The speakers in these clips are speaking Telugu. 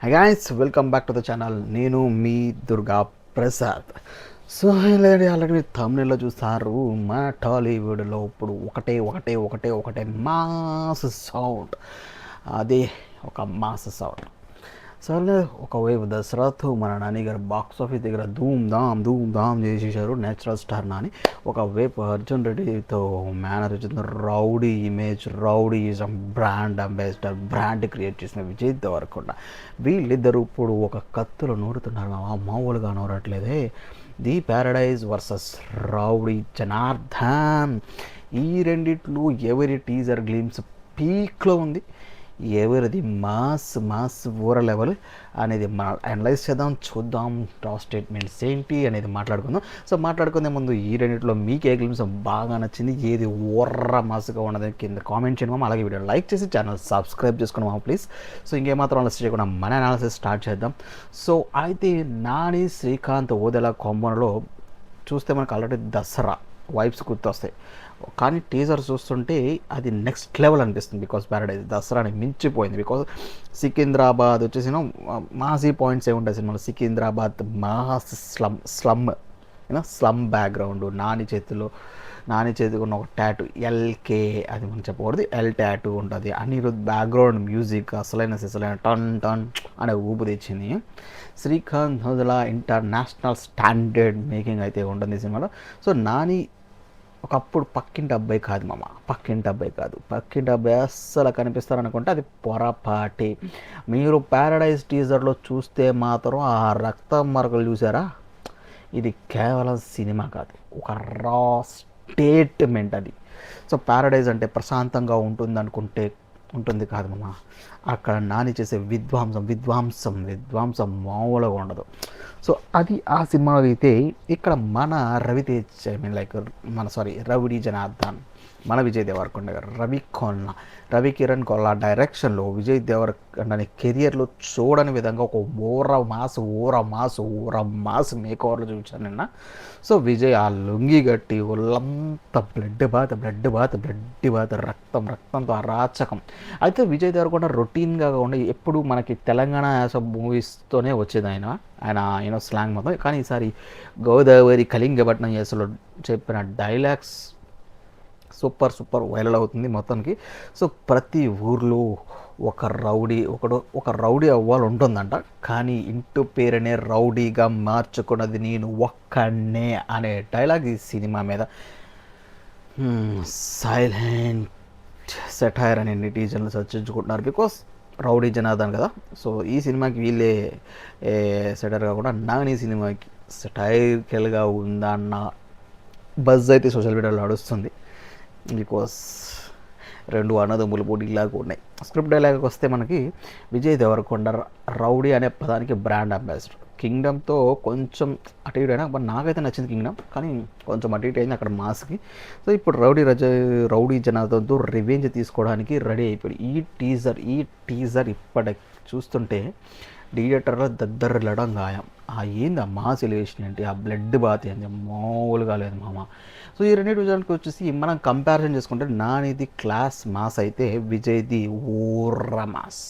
Hi guys, welcome back to the channel. నేను మీ దుర్గా ప్రసాద్. సో ఆల్రెడీ మీరు thumbnail లో చూస్తారు. మన టాలీవుడ్లో ఇప్పుడు ఒకటే మాస్ సౌండ్. అదే ఒక మాస్ సౌండ్. సరే, ఒకవైపు దసరాతో మన నాని గారు బాక్స్ ఆఫీస్ దగ్గర ధూమ్ ధామ్ చేసేసారు నేచురల్ స్టార్ నాని. ఒకవైపు అర్జున్ రెడ్డితో mannerism rowdy image, rowdyism brand ambassador, brand create చేసిన విజయ్ దేవరకొండ. వీళ్ళిద్దరూ ఇప్పుడు ఒక కత్తులు నూరుతున్నారు. మామూలుగా నూరట్లేదే. The Paradise versus Rowdy Janardhan. ఈ రెండిట్లు ఎవరి టీజర్ గ్లిమ్స్ పీక్లో ఉంది, ఎవరిది మాస్ ఊర లెవెల్ అనేది మనం అనలైజ్ చేద్దాం, చూద్దాం. టాప్ స్టేట్మెంట్స్ ఏంటి అనేది మాట్లాడుకుందాం. సో మాట్లాడుకునే ముందు ఈ రెండింటిలో మీకు ఏ గ్లిమ్స్ బాగా నచ్చింది, ఏది ఊర్ర మాస్గా ఉన్నది కింద కామెంట్ చేయడం, అలాగే వీడియో లైక్ చేసి ఛానల్ సబ్స్క్రైబ్ చేసుకున్నాం ప్లీజ్. సో ఇంకేమాత్రం అలసి చేయకుండా మన అనాలిసిస్ స్టార్ట్ చేద్దాం. సో అయితే నాని శ్రీకాంత్ ఓదెల కాంబోలో చూస్తే మనకు ఆల్రెడీ దసరా వైబ్స్ గుర్తొస్తాయి. కానీ టీజర్ చూస్తుంటే అది నెక్స్ట్ లెవెల్ అనిపిస్తుంది. బికాస్ ప్యారడైజ్ దసరాని మించిపోయింది. బికాస్ సికింద్రాబాద్ వచ్చేసి మాసీ పాయింట్స్ ఏముంటాయి సినిమాలో. Secunderabad mass slum background, Nani చేతిలో ఉన్న ఒక ట్యాటూ ఎల్కే, అది మనం చెప్పకూడదు, ఎల్ ట్యాటూ ఉంటుంది. అనిరుద్ బ్యాక్గ్రౌండ్ మ్యూజిక్ అసలైన టన్ టన్ అనే ఊపు తెచ్చింది. శ్రీకాంత్ హోదలా ఇంటర్నేషనల్ స్టాండర్డ్ మేకింగ్ అయితే ఉంటుంది సినిమాలో. సో నాని ఒకప్పుడు పక్కింటి అబ్బాయి కాదు మామ, పక్కింటి అబ్బాయి అస్సలు కనిపిస్తారనుకుంటే అది పొరపాటే. మీరు ప్యారడైజ్ టీజర్లో చూస్తే మాత్రం ఆ రక్తం మరకలు చూసారా, ఇది కేవలం సినిమా కాదు, ఒక రా స్టేట్మెంట్ అది. సో ప్యారడైజ్ అంటే ప్రశాంతంగా ఉంటుంది అనుకుంటే ఉంటుంది కాదు మామ. అక్కడ నాని చేసే విధ్వంసం మామూలుగా ఉండదు. సో అది ఆ సినిమా అయితే ఇక్కడ మన రవితేజ్ రవిడి జనార్దన్, మన విజయ్ దేవరకొండ గారు, రవికిరణ్ కొల్లా డైరెక్షన్లో విజయ్ దేవరకొండ కెరియర్లో చూడని విధంగా ఒక ఊర మాస్ మేక్ ఓవర్లో చూపించాను నిన్న. సో విజయ్ ఆ లుంగి గట్టి ఒళ్ళంతా బ్లడ్ బాత్ రక్తంతో అరాచకం. అయితే విజయ్ దేవరకొండ రొటీన్గా ఉండి ఎప్పుడు మనకి తెలంగాణ యాస మూవీస్తోనే వచ్చేది ఆయన స్లాంగ్ మొత్తం. కానీ ఈసారి గోదావరి కళింగపట్నం యాసలో చెప్పిన డైలాగ్స్ సూపర్ వైరల్ అవుతుంది మొత్తానికి. సో ప్రతి ఊర్లో ఒక రౌడీ అవ్వాలి ఉంటుందంట, కానీ ఇంటి పేరునే రౌడీగా మార్చుకున్నది నేను ఒక్కనే అనే డైలాగ్ ఈ సినిమా మీద సైలెంట్ సెటైర్ అని నెటిజన్లు చర్చించుకుంటున్నారు. బికాస్ రౌడీ జనార్దన్ కదా. సో ఈ సినిమాకి వీళ్ళే సెటైర్ కాకుండా నాని సినిమాకి సెటైర్కెల్గా ఉందన్న బజ్ అయితే సోషల్ మీడియాలో నడుస్తుంది. బికాస్ రెండు అన్నదమ్ముల పోటీలాగా ఉన్నాయి. స్క్రిప్ట్ డైలాగ్కి వస్తే మనకి విజయ్ దేవరకొండ రౌడీ అనే పదానికి బ్రాండ్ అంబాసిడర్. కింగ్డమ్తో కొంచెం అటు ఇటు అయినా, బట్ నాకైతే నచ్చింది కింగ్డమ్, కానీ కొంచెం అటు ఇటు అయింది అక్కడ మాస్కి. సో ఇప్పుడు రౌడీ జనార్దన్తో రివెంజ్ తీసుకోవడానికి రెడీ అయిపోయాడు. ఈ టీజర్ ఇప్పటి చూస్తుంటే థియేటర్లో దద్దరిల్లడం ఖాయం. ఏంది ఆ మాస్ ఎలివేషన్ ఏంటి, ఆ బ్లడ్ బాత్ ఏంటి, మామూలుగా లేదు మామ. సో ఈ రెండు విజయానికి వచ్చేసి మనం కంపారిజన్ చేసుకుంటే నానిది క్లాస్ మాస్ అయితే విజయ్ది ఊర మాస్.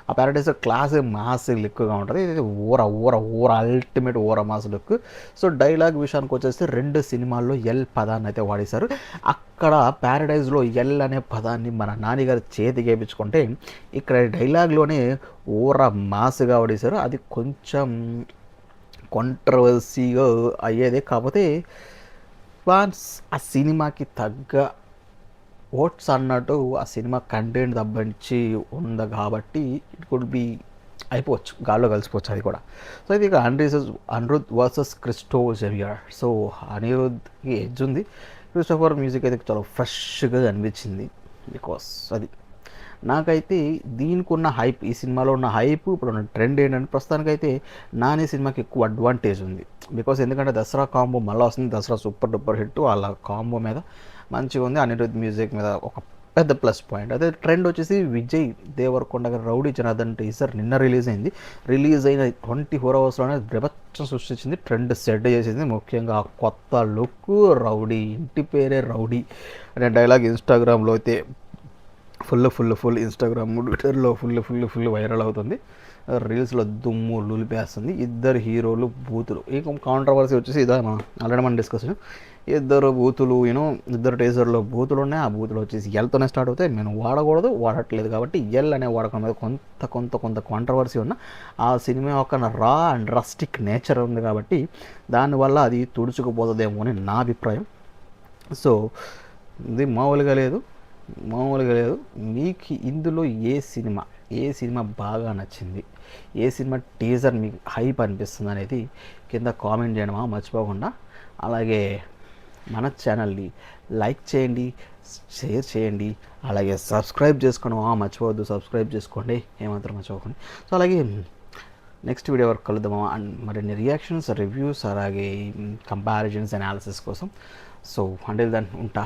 ఆ ప్యారడైజ్ క్లాస్ మాస్ లుక్గా ఉంటుంది, ఇది ఊర అల్టిమేట్ ఊర మాస్ లుక్. సో డైలాగ్ విషయానికి వచ్చేసి రెండు సినిమాల్లో ఎల్ పదాన్ని అయితే వాడేశారు. అక్కడ ప్యారడైజ్లో ఎల్ అనే పదాన్ని మన నాన్నగారు చేతికి వేయించుకుంటే ఇక్కడ డైలాగ్లోనే ఊర మాస్గా వాడేశారు. అది కొంచెం కాంట్రవర్సీగా అయ్యేదే. కాకపోతే ఆ సినిమాకి తగ్గ ఓట్స్ అన్నట్టు ఆ సినిమా కంటెంట్ తగ్గించి ఉంది కాబట్టి ఇట్ కుడ్ బి అయిపోవచ్చు, గాల్లో కలిసిపోవచ్చు అది కూడా. సో ఇది ఇక అనిరుద్ వర్సెస్ క్రిస్టో జెవియర్. సో అనిరుద్కి ఎడ్జ్ ఉంది, క్రిస్టోఫర్ మ్యూజిక్ అయితే చాలా ఫ్రెష్గా అనిపించింది. బికాస్ అది నాకైతే దీనికి ఉన్న హైప్, ఈ సినిమాలో ఉన్న హైప్, ఇప్పుడు ఉన్న ట్రెండ్ ఏంటంటే ప్రస్తుతానికైతే నాని సినిమాకి ఎక్కువ అడ్వాంటేజ్ ఉంది. బికాస్ ఎందుకంటే దసరా కాంబో మళ్ళీ వస్తుంది, దసరా సూపర్ డూపర్ హిట్, వాళ్ళ కాంబో మీద మంచిగా ఉంది. అనిరుద్ మ్యూజిక్ మీద ఒక పెద్ద ప్లస్ పాయింట్. అదే ట్రెండ్ వచ్చేసి విజయ్ దేవరకొండ గారు రౌడీ జనార్దన్ టీజర్ నిన్న రిలీజ్ అయిన 24 అవర్స్లోనే ప్రపంచం సృష్టించింది, ట్రెండ్ సెట్ చేసింది. ముఖ్యంగా ఆ కొత్త లుక్, రౌడీ ఇంటి పేరే రౌడీ అనే డైలాగ్ ఇన్స్టాగ్రామ్లో అయితే ఫుల్ ఇన్స్టాగ్రామ్ ట్విట్టర్లో ఫుల్ వైరల్ అవుతుంది. రీల్స్లో దుమ్ము లులిపేస్తుంది. ఇద్దరు హీరోలు బూతులు. ఇక కాంట్రవర్సీ వచ్చేసి ఇదే ఆల్రెడీ మనం డిస్కషన్. ఇద్దరు బూతులు ఇద్దరు టేజర్లో బూతులు ఉన్నాయి. ఆ బూతులు వచ్చేసి ఎల్తోనే స్టార్ట్ అవుతాయి. నేను వాడకూడదు, వాడట్లేదు కాబట్టి ఎల్ అనే వాడకం మీద కొంత కాంట్రవర్సీ ఉన్న ఆ సినిమా ఒక రా అండ్ రస్టిక్ నేచర్ ఉంది కాబట్టి దానివల్ల అది తుడుచుకుపోతుందేమో అని నా అభిప్రాయం. సో ఇది మామూలుగా లేదు. మీకు ఇందులో ఏ సినిమా బాగా నచ్చింది, ఏ సినిమా టీజర్ మీకు హైప్ అనిపిస్తుంది అనేది కింద కామెంట్ చేయడమా మర్చిపోకుండా. అలాగే మన ఛానల్ని లైక్ చేయండి, షేర్ చేయండి, అలాగే సబ్స్క్రైబ్ చేసుకోవడం మర్చిపోవద్దు. సబ్స్క్రైబ్ చేసుకోండి, ఏమాత్రం మర్చిపోకండి. సో అలాగే నెక్స్ట్ వీడియో వరకు కలుద్దామా అండ్ మరిన్ని రియాక్షన్స్, రివ్యూస్, అలాగే కంపారిజన్స్, అనాలిసిస్ కోసం. సో అంటిల్ దెన్ ఉంటా.